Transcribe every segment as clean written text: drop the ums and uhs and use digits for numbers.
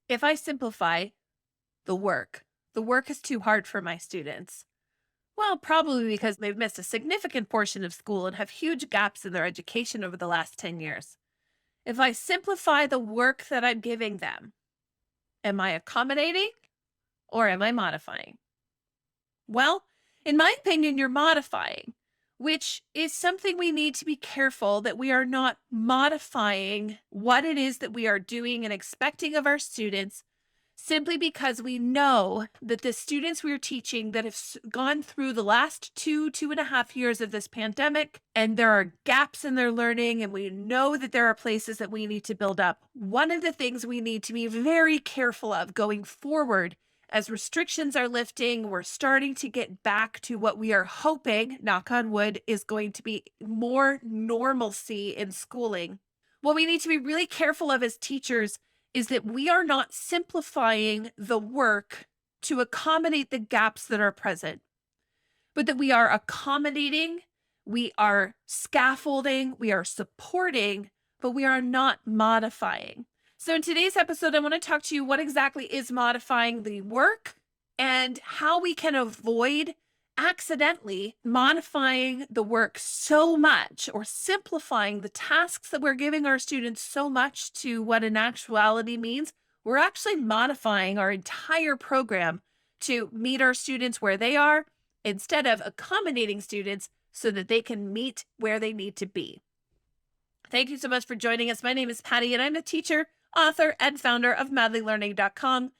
If I simplify the work is too hard for my students. Well, probably because they've missed a significant portion of school and have huge gaps in their education over the last 10 years. If I simplify the work that I'm giving them, am I accommodating or am I modifying? Well, in my opinion, you're modifying, which is something we need to be careful that we are not modifying what it is that we are doing and expecting of our students simply because we know that the students we're teaching that have gone through the last 2.5 years of this pandemic, and there are gaps in their learning, and we know that there are places that we need to build up. One of the things we need to be very careful of going forward as restrictions are lifting, we're starting to get back to what we are hoping, knock on wood, is going to be more normalcy in schooling. What we need to be really careful of as teachers is that we are not simplifying the work to accommodate the gaps that are present, but that we are accommodating, we are scaffolding, we are supporting, but we are not modifying. So in today's episode, I want to talk to you what exactly is modifying the work and how we can avoid accidentally modifying the work so much or simplifying the tasks that we're giving our students so much to what in actuality means we're actually modifying our entire program to meet our students where they are instead of accommodating students so that they can meet where they need to be. Thank you so much for joining us. My name is Patty, and I'm a teacher, author, and founder of madlylearning.com.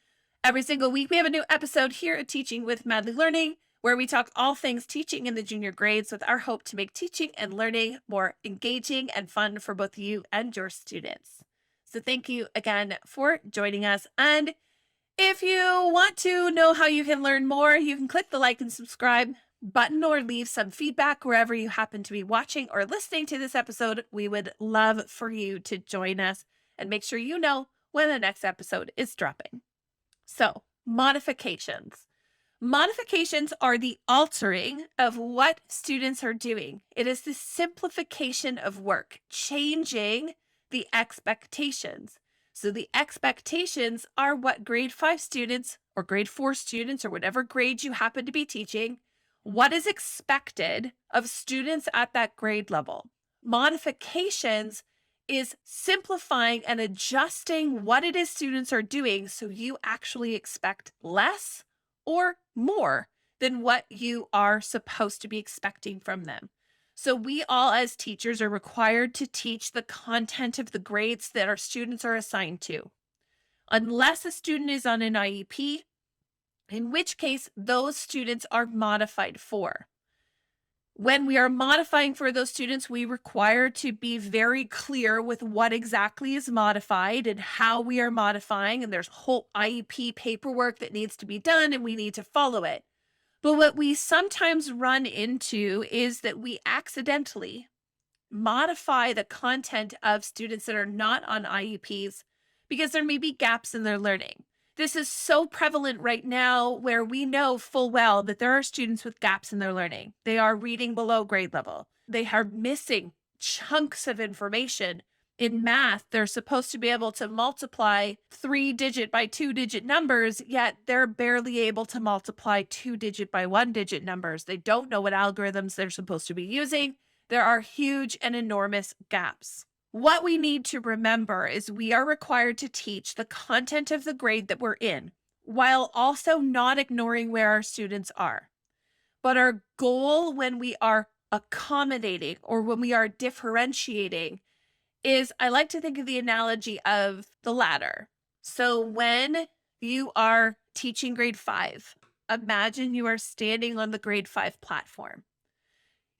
Every single week, we have a new episode here at Teaching with Madly Learning, where we talk all things teaching in the junior grades with our hope to make teaching and learning more engaging and fun for both you and your students. So thank you again for joining us. And if you want to know how you can learn more, you can click the like and subscribe button or leave some feedback wherever you happen to be watching or listening to this episode. We would love for you to join us and make sure you know when the next episode is dropping. So, modifications. Modifications are the altering of what students are doing. It is the simplification of work, changing the expectations. So the expectations are what grade 5 students or grade 4 students or whatever grade you happen to be teaching, what is expected of students at that grade level. Modifications is simplifying and adjusting what it is students are doing so you actually expect less or more than what you are supposed to be expecting from them. So we all as teachers are required to teach the content of the grades that our students are assigned to. Unless a student is on an IEP, in which case those students are modified for. When we are modifying for those students, we require to be very clear with what exactly is modified and how we are modifying. And there's whole IEP paperwork that needs to be done and we need to follow it. But what we sometimes run into is that we accidentally modify the content of students that are not on IEPs because there may be gaps in their learning. This is so prevalent right now where we know full well that there are students with gaps in their learning. They are reading below grade level. They are missing chunks of information. In math, they're supposed to be able to multiply 3-digit by 2-digit numbers, yet they're barely able to multiply 2-digit by 1-digit numbers. They don't know what algorithms they're supposed to be using. There are huge and enormous gaps. What we need to remember is we are required to teach the content of the grade that we're in, while also not ignoring where our students are. But our goal when we are accommodating or when we are differentiating is, I like to think of the analogy of the ladder. So when you are teaching grade 5, imagine you are standing on the grade 5 platform.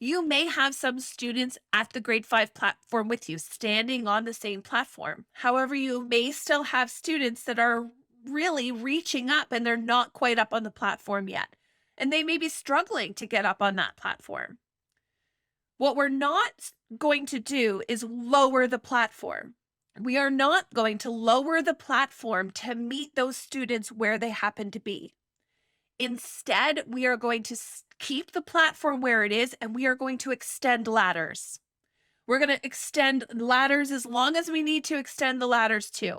You may have some students at the grade 5 platform with you, standing on the same platform. However, you may still have students that are really reaching up and they're not quite up on the platform yet. And they may be struggling to get up on that platform. What we're not going to do is lower the platform. We are not going to lower the platform to meet those students where they happen to be. Instead, we are going to keep the platform where it is, and we are going to extend ladders. We're going to extend ladders as long as we need to extend the ladders too.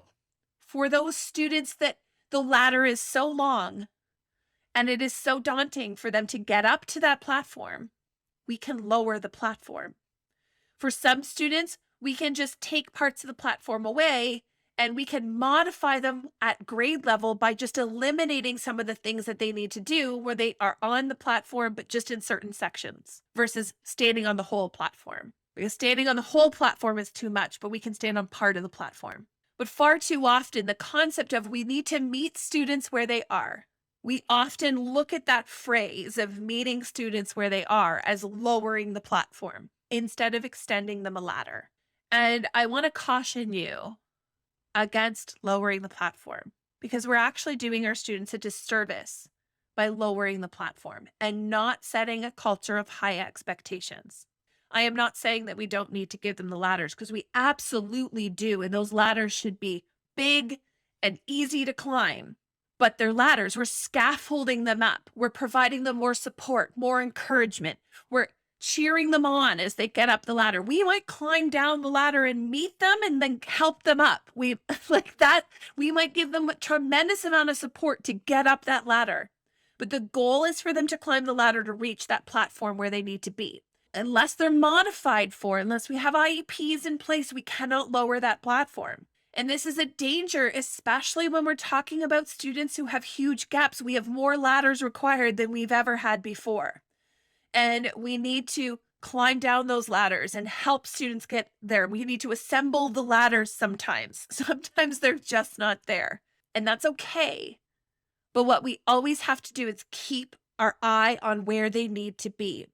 for those students that the ladder is so long and it is so daunting for them to get up to that platform, we can lower the platform. For some students, we can just take parts of the platform away and we can modify them at grade level by just eliminating some of the things that they need to do where they are on the platform, but just in certain sections versus standing on the whole platform. Because standing on the whole platform is too much, but we can stand on part of the platform. But far too often, the concept of we need to meet students where they are, we often look at that phrase of meeting students where they are as lowering the platform instead of extending them a ladder. And I want to caution you against lowering the platform because we're actually doing our students a disservice by lowering the platform and not setting a culture of high expectations. I am not saying that we don't need to give them the ladders because we absolutely do. And those ladders should be big and easy to climb. But they're ladders. We're scaffolding them up. We're providing them more support, more encouragement. We're cheering them on as they get up the ladder. We might climb down the ladder and meet them and then help them up. We like that. We might give them a tremendous amount of support to get up that ladder. But the goal is for them to climb the ladder to reach that platform where they need to be. Unless they're modified for, unless we have IEPs in place, we cannot lower that platform. And this is a danger, especially when we're talking about students who have huge gaps. We have more ladders required than we've ever had before. And we need to climb down those ladders and help students get there. We need to assemble the ladders sometimes. Sometimes they're just not there. And that's okay. But what we always have to do is keep our eye on where they need to be.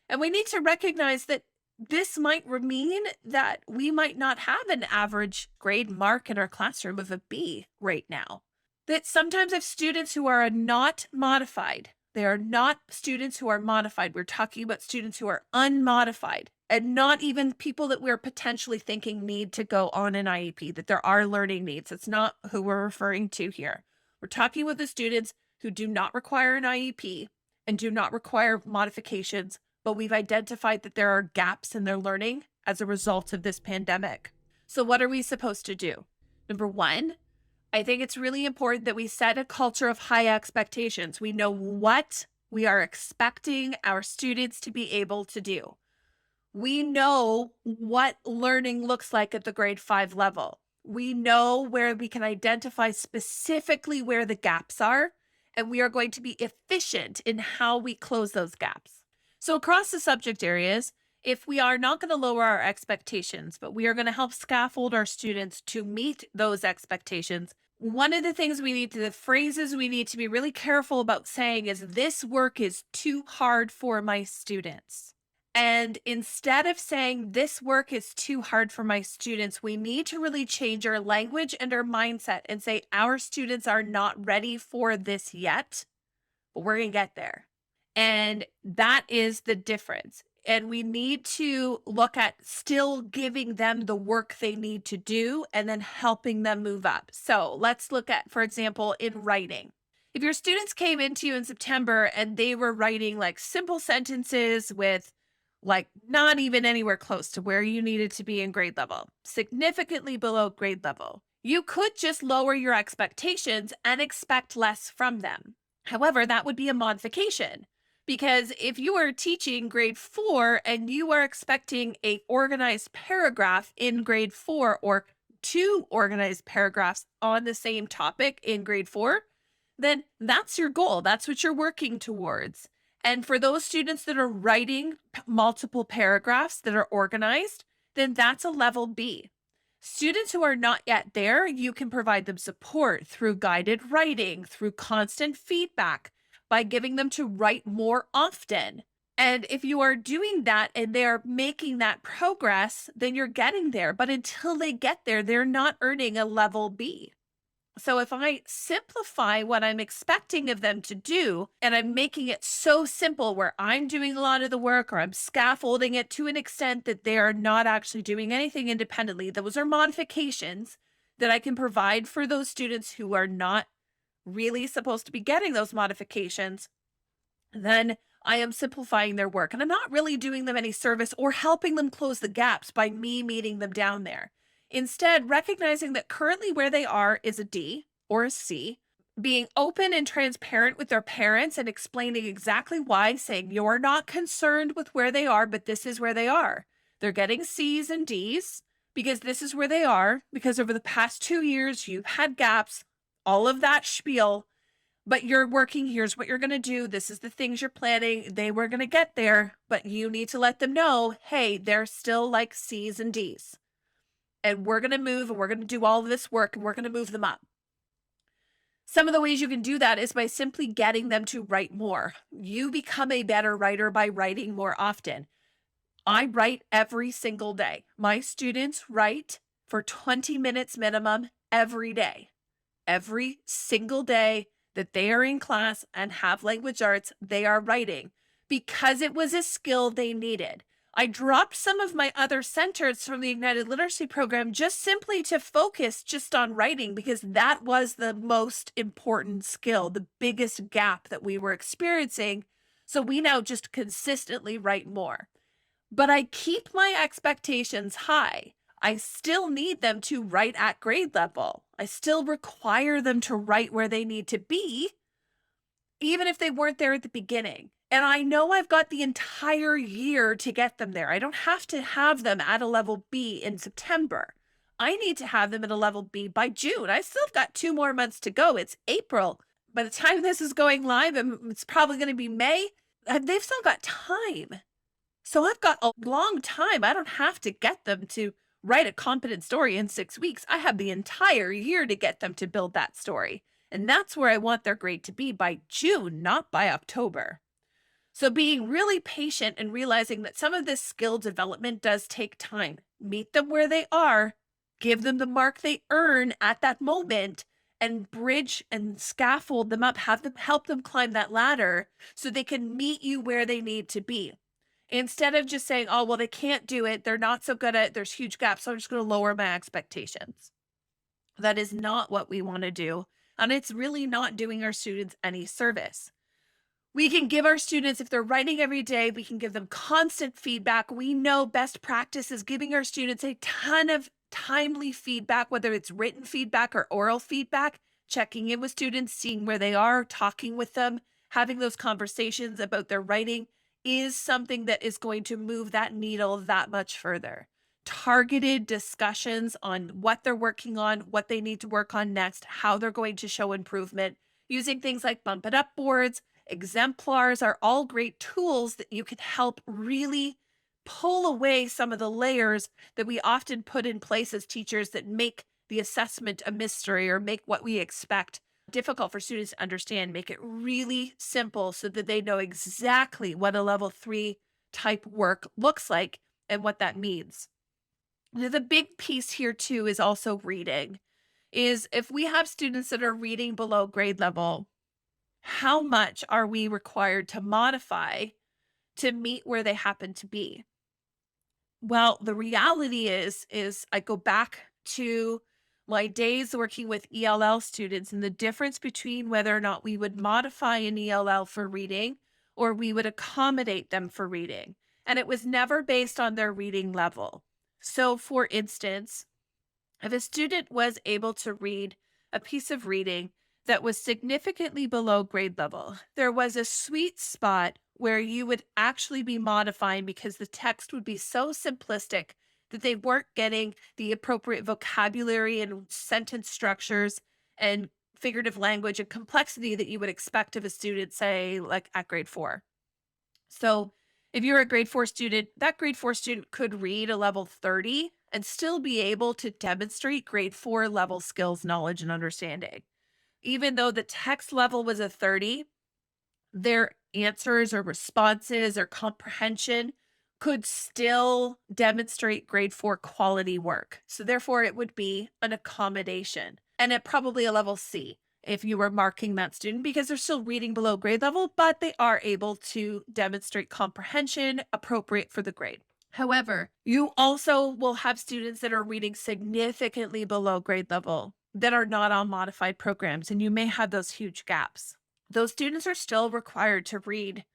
And we need to recognize that this might mean that we might not have an average grade mark in our classroom of a B right now. That sometimes I have students who are not modified. They are not students who are modified. We're talking about students who are unmodified and not even people that we're potentially thinking need to go on an IEP, that there are learning needs. That's not who we're referring to here. We're talking with the students who do not require an IEP and do not require modifications, but we've identified that there are gaps in their learning as a result of this pandemic. So what are we supposed to do? Number one, I think it's really important that we set a culture of high expectations. We know what we are expecting our students to be able to do. We know what learning looks like at the grade 5 level. We know where we can identify specifically where the gaps are, and we are going to be efficient in how we close those gaps. So across the subject areas, if we are not going to lower our expectations, but we are going to help scaffold our students to meet those expectations, one of the things the phrases we need to be really careful about saying is, this work is too hard for my students. And instead of saying this work is too hard for my students, we need to really change our language and our mindset and say our students are not ready for this yet, but we're going to get there. And that is the difference. And we need to look at still giving them the work they need to do and then helping them move up. So let's look at, for example, in writing. If your students came into you in September and they were writing like simple sentences with like not even anywhere close to where you needed to be in grade level, significantly below grade level, you could just lower your expectations and expect less from them. However, that would be a modification. Because if you are teaching grade 4 and you are expecting a organized paragraph in grade 4 or 2 organized paragraphs on the same topic in grade 4, then that's your goal. That's what you're working towards. And for those students that are writing multiple paragraphs that are organized, then that's a level B. Students who are not yet there, you can provide them support through guided writing, through constant feedback, by giving them to write more often. And if you are doing that and they're making that progress, then you're getting there. But until they get there, they're not earning a level B. So if I simplify what I'm expecting of them to do, and I'm making it so simple where I'm doing a lot of the work or I'm scaffolding it to an extent that they are not actually doing anything independently, those are modifications that I can provide for those students who are not really supposed to be getting those modifications, then I am simplifying their work. And I'm not really doing them any service or helping them close the gaps by me meeting them down there. Instead, recognizing that currently where they are is a D or a C, being open and transparent with their parents and explaining exactly why, saying you're not concerned with where they are, but this is where they are. They're getting C's and D's because this is where they are, because over the past 2 years, you've had gaps, all of that spiel, but you're working. Here's what you're going to do. This is the things you're planning. They were going to get there, but you need to let them know, hey, they're still like C's and D's. And we're going to move and we're going to do all of this work and we're going to move them up. Some of the ways you can do that is by simply getting them to write more. You become a better writer by writing more often. I write every single day. My students write for 20 minutes minimum every day. Every single day that they are in class and have language arts, they are writing because it was a skill they needed. I dropped some of my other centers from the Ignited Literacy program just simply to focus just on writing because that was the most important skill, the biggest gap that we were experiencing. So we now just consistently write more. But I keep my expectations high. I still need them to write at grade level. I still require them to write where they need to be, even if they weren't there at the beginning. And I know I've got the entire year to get them there. I don't have to have them at a level B in September. I need to have them at a level B by June. I still have got 2 more months to go. It's April. By the time this is going live, and it's probably going to be May, they've still got time. So I've got a long time. I don't have to get them to write a competent story in 6 weeks. I have the entire year to get them to build that story. And that's where I want their grade to be by June, not by October. So being really patient and realizing that some of this skill development does take time. Meet them where they are, give them the mark they earn at that moment, and bridge and scaffold them up, have them help them climb that ladder so they can meet you where they need to be. Instead of just saying, oh, well, they can't do it. They're not so good at it. There's huge gaps. So I'm just going to lower my expectations. That is not what we want to do. And it's really not doing our students any service. We can give our students, if they're writing every day, we can give them constant feedback. We know best practice is giving our students a ton of timely feedback, whether it's written feedback or oral feedback, checking in with students, seeing where they are, talking with them, having those conversations about their writing is something that is going to move that needle that much further. Targeted discussions on what they're working on, what they need to work on next, how they're going to show improvement, using things like Bump It Up boards, exemplars are all great tools that you can help really pull away some of the layers that we often put in place as teachers that make the assessment a mystery or make what we expect difficult for students to understand. Make it really simple so that they know exactly what a level 3 type work looks like and what that means. The big piece here too is also reading. Is if we have students that are reading below grade level, how much are we required to modify to meet where they happen to be? Well, the reality is I go back to my days working with ELL students and the difference between whether or not we would modify an ELL for reading or we would accommodate them for reading. And it was never based on their reading level. So, for instance, if a student was able to read a piece of reading that was significantly below grade level, there was a sweet spot where you would actually be modifying because the text would be so simplistic that they weren't getting the appropriate vocabulary and sentence structures and figurative language and complexity that you would expect of a student, say, like at grade 4. So if you're a grade 4 student, that grade 4 student could read a level 30 and still be able to demonstrate grade 4 level skills, knowledge, and understanding. Even though the text level was a 30, their answers or responses or comprehension could still demonstrate grade 4 quality work. So therefore it would be an accommodation and at probably a level C if you were marking that student because they're still reading below grade level, but they are able to demonstrate comprehension appropriate for the grade. However, you also will have students that are reading significantly below grade level that are not on modified programs, and you may have those huge gaps. Those students are still required to read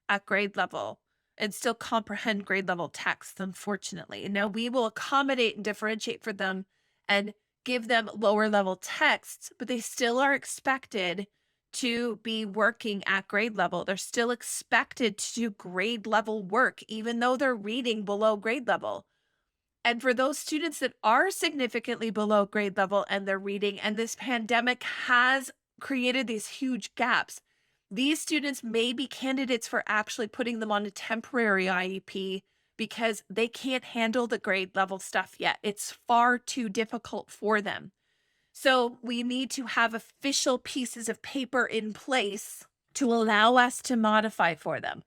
at grade level and still comprehend grade level texts, unfortunately. Now, we will accommodate and differentiate for them and give them lower level texts, but they still are expected to be working at grade level. They're still expected to do grade level work, even though they're reading below grade level. And for those students that are significantly below grade level and they're reading, and this pandemic has created these huge gaps, these students may be candidates for actually putting them on a temporary IEP because they can't handle the grade level stuff yet. It's far too difficult for them. So we need to have official pieces of paper in place to allow us to modify for them.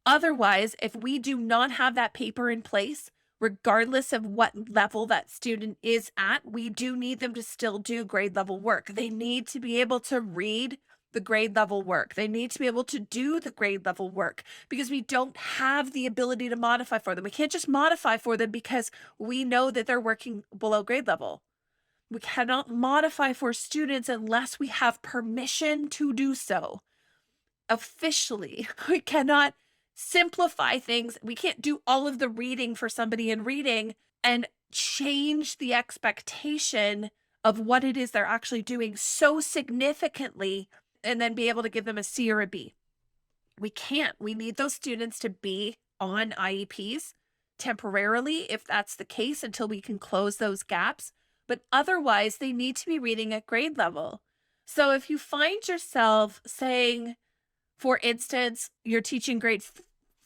Otherwise, if we do not have that paper in place, regardless of what level that student is at, we do need them to still do grade level work. They need to be able to read the grade level work. They need to be able to do the grade level work because we don't have the ability to modify for them. We can't just modify for them because we know that they're working below grade level. We cannot modify for students unless we have permission to do so officially. We cannot simplify things. We can't do all of the reading for somebody in reading and change the expectation of what it is they're actually doing so significantly and then be able to give them a C or a B. We can't. We need those students to be on IEPs temporarily, if that's the case, until we can close those gaps. But otherwise, they need to be reading at grade level. So if you find yourself saying, for instance, you're teaching grade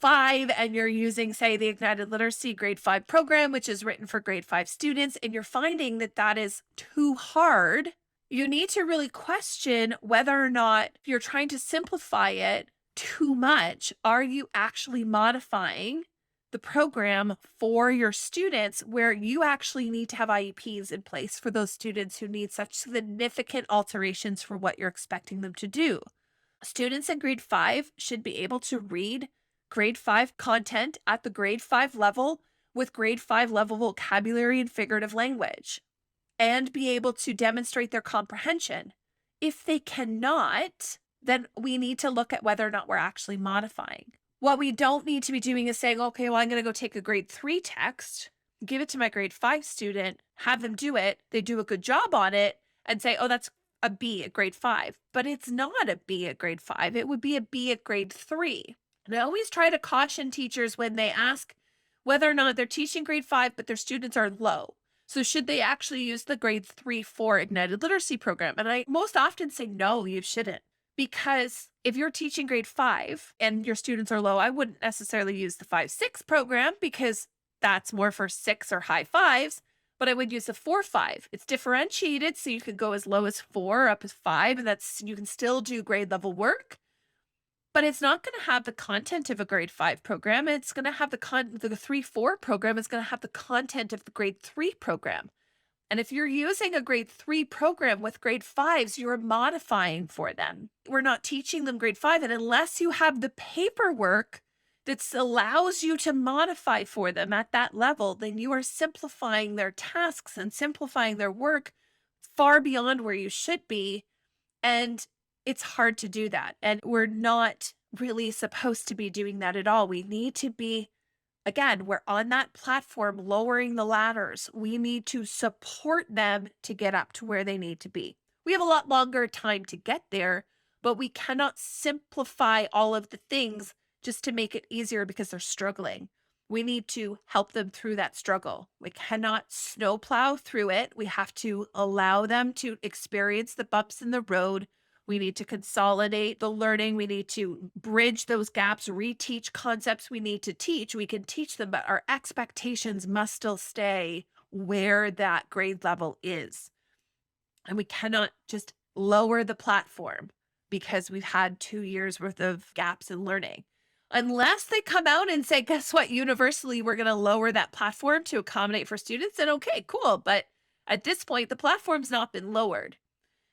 5 and you're using, say, the Ignited Literacy grade 5 program, which is written for grade 5 students, and you're finding that that is too hard, you need to really question whether or not you're trying to simplify it too much. Are you actually modifying the program for your students where you actually need to have IEPs in place for those students who need such significant alterations for what you're expecting them to do? Students in grade 5 should be able to read grade 5 content at the grade 5 level with grade 5 level vocabulary and figurative language and be able to demonstrate their comprehension. If they cannot, then we need to look at whether or not we're actually modifying. What we don't need to be doing is saying, okay, well, I'm going to go take a grade 3 text, give it to my grade 5 student, have them do it, they do a good job on it, and say, oh, that's a B at grade 5, but it's not a B at grade 5. It would be a B at grade 3. And I always try to caution teachers when they ask whether or not they're teaching grade 5, but their students are low. So should they actually use the grade 3-4 Ignited Literacy program? And I most often say, no, you shouldn't. Because if you're teaching grade 5 and your students are low, I wouldn't necessarily use the 5-6 program because that's more for 6 or high 5s. But I would use a 4-5. It's differentiated, so you could go as low as 4 up as 5, and you can still do grade level work. But it's not going to have the content of a grade 5 program. It's going to have the 3-4 program is going to have the content of the grade 3 program. And if you're using a grade 3 program with grade 5s, you're modifying for them. We're not teaching them grade 5, and unless you have the paperwork that allows you to modify for them at that level, then you are simplifying their tasks and simplifying their work far beyond where you should be. And it's hard to do that. And we're not really supposed to be doing that at all. We need to be, again, we're on that platform lowering the ladders. We need to support them to get up to where they need to be. We have a lot longer time to get there, but we cannot simplify all of the things just to make it easier because they're struggling. We need to help them through that struggle. We cannot snowplow through it. We have to allow them to experience the bumps in the road. We need to consolidate the learning. We need to bridge those gaps, reteach concepts we need to teach. We can teach them, but our expectations must still stay where that grade level is. And we cannot just lower the platform because we've had 2 years worth of gaps in learning. Unless they come out and say, guess what, universally, we're going to lower that platform to accommodate for students, then okay, cool. But at this point, the platform's not been lowered.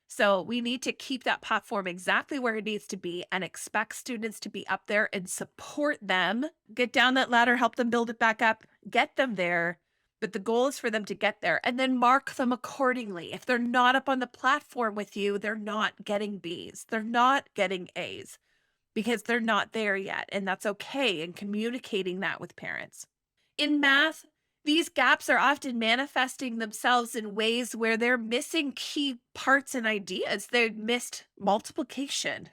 So we need to keep that platform exactly where it needs to be and expect students to be up there and support them, get down that ladder, help them build it back up, get them there. But the goal is for them to get there and then mark them accordingly. If they're not up on the platform with you, they're not getting Bs. They're not getting As. because they're not there yet. And that's okay. And communicating that with parents. In math, these gaps are often manifesting themselves in ways where they're missing key parts and ideas. They've missed multiplication.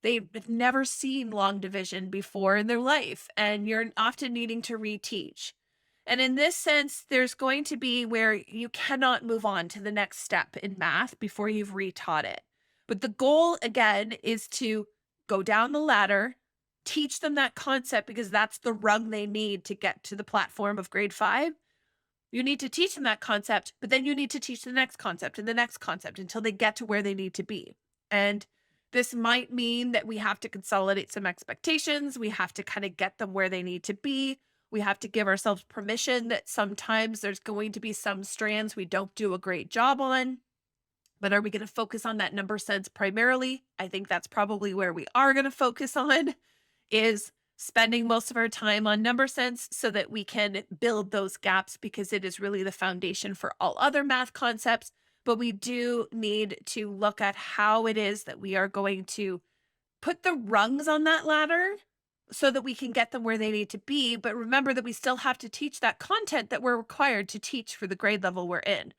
They've never seen long division before in their life, and you're often needing to reteach. And in this sense, there's going to be where you cannot move on to the next step in math before you've retaught it. But the goal, again, is to go down the ladder, teach them that concept because that's the rung they need to get to the platform of grade 5. You need to teach them that concept, but then you need to teach the next concept and the next concept until they get to where they need to be. And this might mean that we have to consolidate some expectations. We have to kind of get them where they need to be. We have to give ourselves permission that sometimes there's going to be some strands we don't do a great job on. But are we going to focus on that number sense primarily? I think that's probably where we are going to focus on, is spending most of our time on number sense so that we can build those gaps, because it is really the foundation for all other math concepts. But we do need to look at how it is that we are going to put the rungs on that ladder so that we can get them where they need to be. But remember that we still have to teach that content that we're required to teach for the grade level we're in.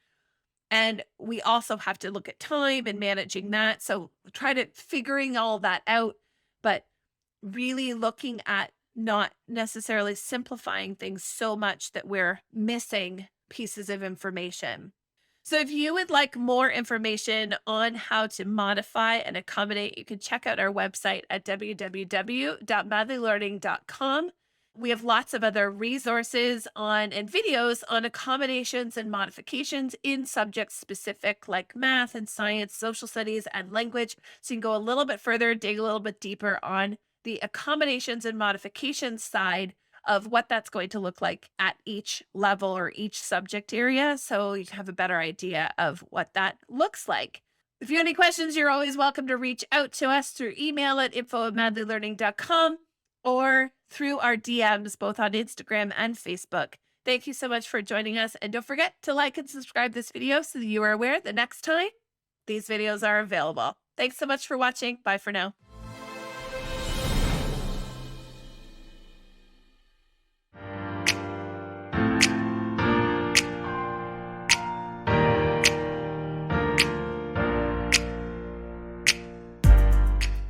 And we also have to look at time and managing that. So try to figuring all that out, but really looking at not necessarily simplifying things so much that we're missing pieces of information. So if you would like more information on how to modify and accommodate, you can check out our website at www.madlylearning.com. We have lots of other resources on and videos on accommodations and modifications in subjects specific like math and science, social studies, and language. So you can go a little bit further, dig a little bit deeper on the accommodations and modifications side of what that's going to look like at each level or each subject area. So you have a better idea of what that looks like. If you have any questions, you're always welcome to reach out to us through email at info@madlylearning.com or through our DMs, both on Instagram and Facebook. Thank you so much for joining us. And don't forget to like and subscribe this video so that you are aware the next time these videos are available. Thanks so much for watching. Bye for now.